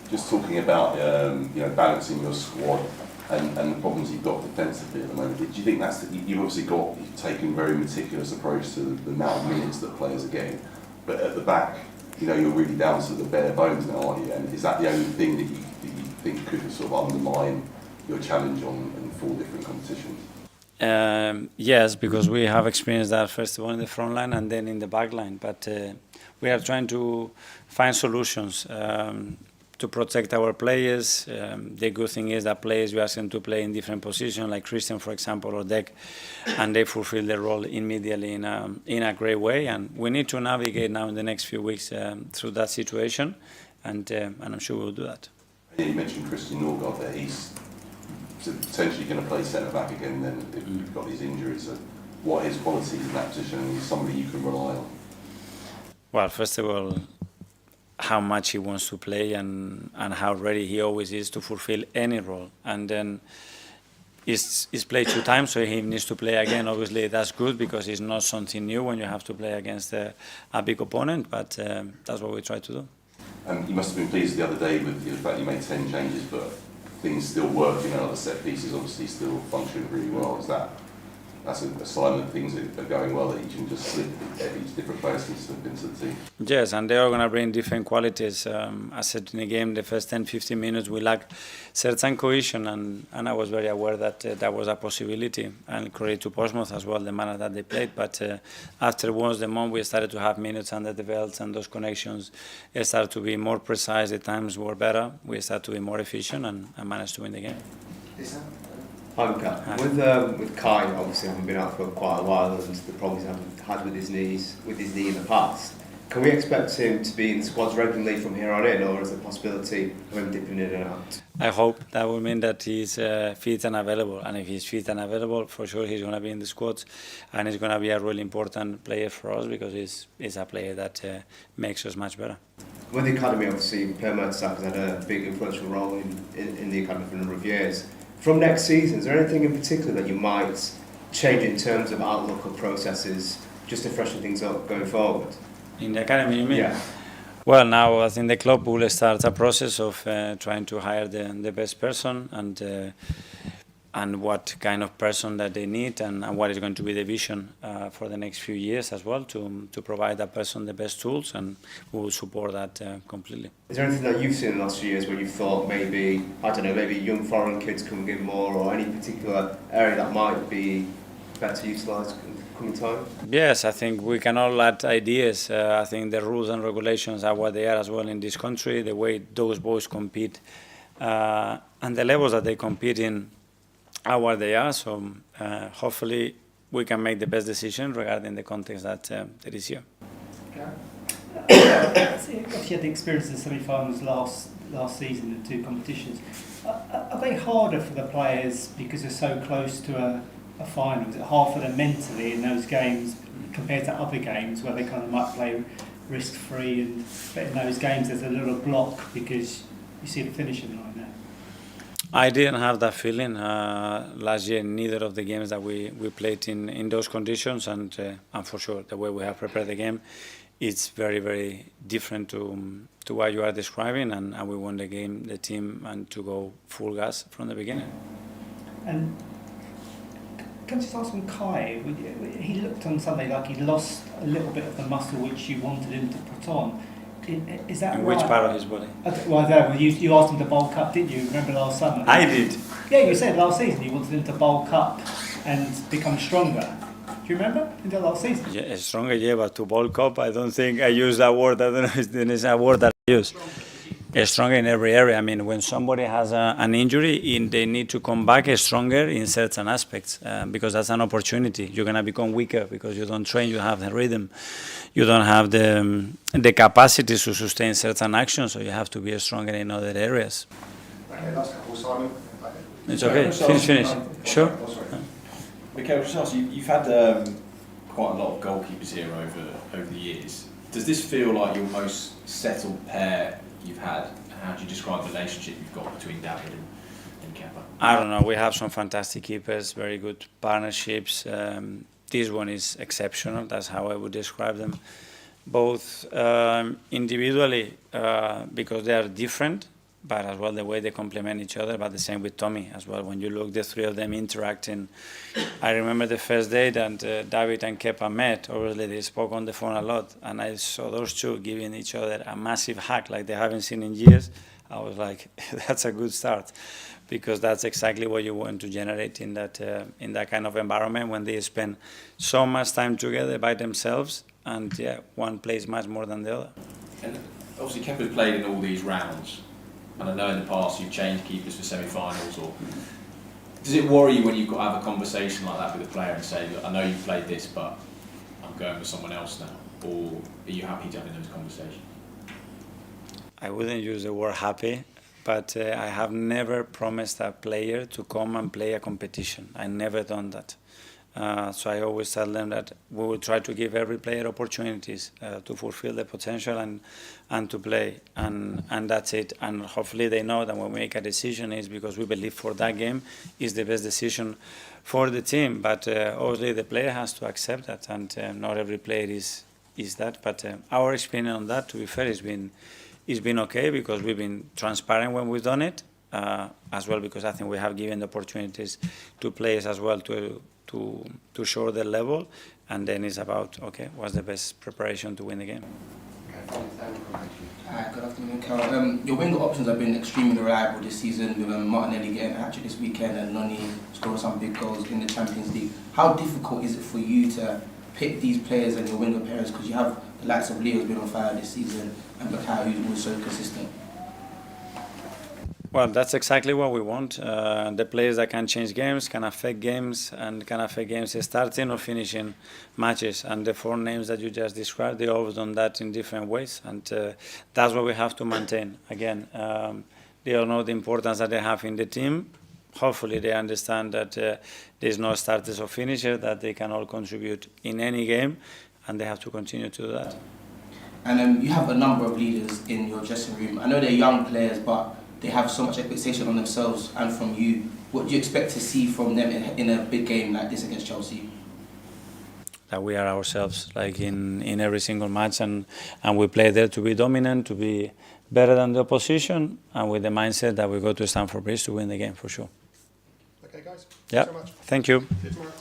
just talking about balancing your squad and the problems you've got defensively at the moment. Do you think you've taken a very meticulous approach to the amount of minutes that players are getting, but at the back, you're really down to the bare bones now, aren't you? And is that the only thing that you think could sort of undermine your challenge in 4 different competitions? Yes, because we have experienced that first of all in the front line and then in the back line. But we are trying to find solutions to protect our players. The good thing is that players, we ask them to play in different positions, like Christian, for example, or Dek, and they fulfill their role immediately in a great way. And we need to navigate now in the next few weeks through that situation, and I'm sure we'll do that. You mentioned Christian Norgard there. He's potentially going to play centre-back again then if you've got these injuries. So what are his qualities in that position? And he's somebody you can rely on? Well, first of all, how much he wants to play and how ready he always is to fulfill any role. And then he's played 2 times, so he needs to play again. Obviously, that's good because it's not something new when you have to play against a big opponent, but that's what we try to do. You must have been pleased the other day with the fact you made 10 changes, but things still work, the set pieces obviously still function really well. That's a sign that things are going well, that you can just slip, each different players can slip into the team. Yes, and they are going to bring different qualities. I said in the game, the first 10-15 minutes, we lacked certain cohesion, and I was very aware that that was a possibility, and credit to Portsmouth as well, the manner that they played. But afterwards, the moment we started to have minutes under the belts and those connections started to be more precise, the times were better, we started to be more efficient and managed to win the game. Hi, with Kai obviously having been out for quite a while and the problems he's had with his knee in the past, can we expect him to be in the squads regularly from here on in, or is there a possibility of him dipping in and out? I hope that will mean that he's fit and available, and if he's fit and available, for sure he's going to be in the squads, and he's going to be a really important player for us because he's a player that makes us much better. With the academy, obviously, Per Mertesacker has had a big influential role in the academy for a number of years. From next season, is there anything in particular that you might change in terms of outlook or processes just to freshen things up going forward? In the academy, you mean? Yeah. Well, now I think the club will start a process of trying to hire the best person and what kind of person that they need and what is going to be the vision for the next few years as well to provide that person the best tools, and we will support that completely. Is there anything that you've seen in the last few years where you thought maybe young foreign kids can give more, or any particular area that might be better utilised in the coming time? Yes, I think we can all add ideas. I think the rules and regulations are what they are as well in this country, the way those boys compete and the levels that they compete in are what they are, so hopefully we can make the best decision regarding the context that is here. Obviously you had the experience in the semi-finals last season in 2 competitions. Are they harder for the players because they're so close to a final? Is it hard for them mentally in those games compared to other games where they kind of might play risk-free, but in those games there's a little block because you see the finishing line there? I didn't have that feeling last year in neither of the games that we played in those conditions, and for sure the way we have prepared the game, it's very, very different to what you are describing, and we won the game, the team, and to go full gas from the beginning. And can I just ask on Kai, he looked on Sunday like he lost a little bit of the muscle which you wanted him to put on. Is that in right? Which part of his body? Well, no, you asked him to bulk up, didn't you? Remember last summer? I did. Yeah, you said last season you wanted him to bulk up and become stronger. Do you remember in the last season? Yeah, stronger, yeah, but to bulk up, I don't think I use that word. I don't know if it's a word that I use. Stronger in every area. I mean, when somebody has an injury, they need to come back stronger in certain aspects because that's an opportunity. You're going to become weaker because you don't train, you have the rhythm. You don't have the capacity to sustain certain actions, so you have to be stronger in other areas. Okay, last couple, Simon. It's okay, finish. Sure. Michael, just ask you, you've had quite a lot of goalkeepers here over the years. Does this feel like your most settled pair you've had? How do you describe the relationship you've got between David and Kepa? I don't know. We have some fantastic keepers, very good partnerships. This one is exceptional. That's how I would describe them. Both individually, because they are different, but as well the way they complement each other, but the same with Tommy as well. When you look the three of them interacting, I remember the first day that David and Kepa met, obviously they spoke on the phone a lot, and I saw those two giving each other a massive hug like they haven't seen in years. I was like, that's a good start, because that's exactly what you want to generate in that kind of environment when they spend so much time together by themselves, and yeah, one plays much more than the other. And obviously Kepa's played in all these rounds, and I know in the past you've changed keepers for semi-finals. Or does it worry you when you've got to have a conversation like that with a player and say, look, I know you've played this, but I'm going with someone else now? Or are you happy to have those conversations? I wouldn't use the word happy, but I have never promised a player to come and play a competition. I never done that. So I always tell them that we will try to give every player opportunities to fulfill their potential and to play, and that's it. And hopefully they know that when we make a decision is because we believe for that game is the best decision for the team. But obviously the player has to accept that, and not every player is that. But our experience on that, to be fair, it's been okay, because we've been transparent when we've done it, as well, because I think we have given the opportunities to players as well to show their level, and then it's about, okay, what's the best preparation to win the game. Good afternoon, Carol. Your winger options have been extremely reliable this season, with Martinelli getting a hat-trick this weekend and Noni scoring some big goals in the Champions League. How difficult is it for you to pick these players and your winger pairs, because you have the likes of Leo who's been on fire this season and Bakay who's also consistent? Well, that's exactly what we want. The players that can change games, can affect games, and can affect games starting or finishing matches. And the four names that you just described, they always done that in different ways, and that's what we have to maintain. Again, they all know the importance that they have in the team. Hopefully they understand that there's no starters or finishers, that they can all contribute in any game, and they have to continue to do that. And you have a number of leaders in your dressing room. I know they're young players, but they have so much expectation on themselves and from you. What do you expect to see from them in a big game like this against Chelsea? That we are ourselves, like in every single match, and we play there to be dominant, to be better than the opposition, and with the mindset that we go to Stamford Bridge to win the game for sure. Okay, guys. Yeah, Thanks so much. thank you. See you tomorrow.